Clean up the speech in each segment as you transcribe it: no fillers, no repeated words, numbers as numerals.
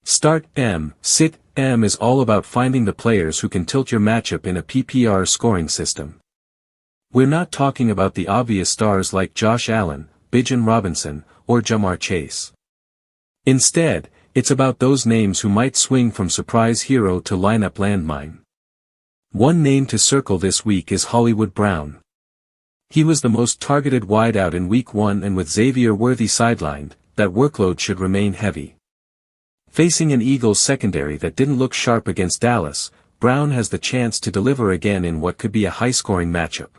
Start M, Sit M is all about finding the players who can tilt your matchup in a PPR scoring system. We're not talking about the obvious stars like Josh Allen, Bijan Robinson, or Jamar Chase. Instead, it's about those names who might swing from surprise hero to lineup landmine. One name to circle this week is Hollywood Brown. He was the most targeted wideout in Week 1, and with Xavier Worthy sidelined, that workload should remain heavy. Facing an Eagles secondary that didn't look sharp against Dallas, Brown has the chance to deliver again in what could be a high-scoring matchup.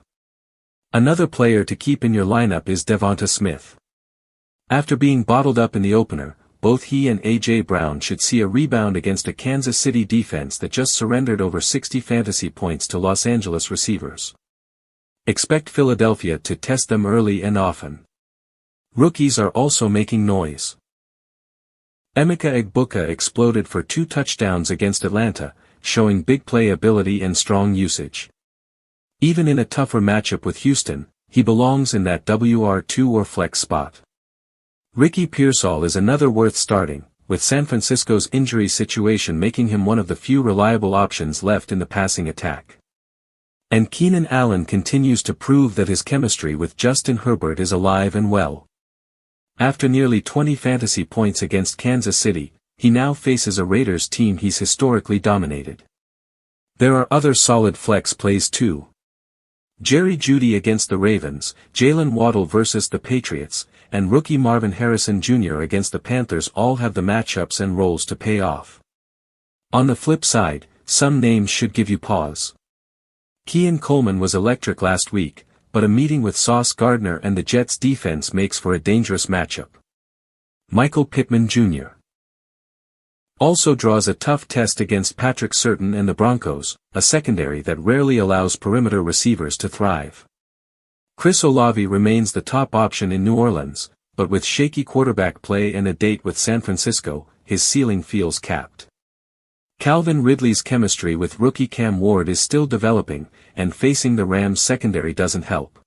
Another player to keep in your lineup is Devonta Smith. After being bottled up in the opener, both he and A.J. Brown should see a rebound against a Kansas City defense that just surrendered over 60 fantasy points to Los Angeles receivers. Expect Philadelphia to test them early and often. Rookies are also making noise. Emeka Egbuka exploded for 2 touchdowns against Atlanta, showing big play ability and strong usage. Even in a tougher matchup with Houston, he belongs in that WR2 or flex spot. Ricky Pearsall is another worth starting, with San Francisco's injury situation making him one of the few reliable options left in the passing attack. And Keenan Allen continues to prove that his chemistry with Justin Herbert is alive and well. After nearly 20 fantasy points against Kansas City, he now faces a Raiders team he's historically dominated. There are other solid flex plays too. Jeudy against the Ravens, Jaylen Waddle versus the Patriots, and rookie Marvin Harrison Jr. against the Panthers all have the matchups and roles to pay off. On the flip side, some names should give you pause. Coleman was electric last week, but a meeting with Sauce Gardner and the Jets defense makes for a dangerous matchup. Pittman Jr. also draws a tough test against Patrick Surtain and the Broncos, a secondary that rarely allows perimeter receivers to thrive. Olave remains the top option in New Orleans, but with shaky quarterback play and a date with San Francisco, his ceiling feels capped. Calvin Ridley's chemistry with rookie Cam Ward is still developing, and facing the Rams secondary doesn't help.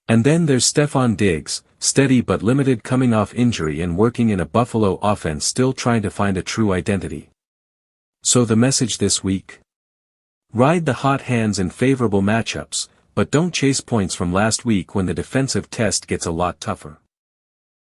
And then there's Stefon Diggs, steady but limited coming off injury and working in a Buffalo offense still trying to find a true identity. So the message this week? Ride the hot hands in favorable matchups, but don't chase points from last week when the defensive test gets a lot tougher.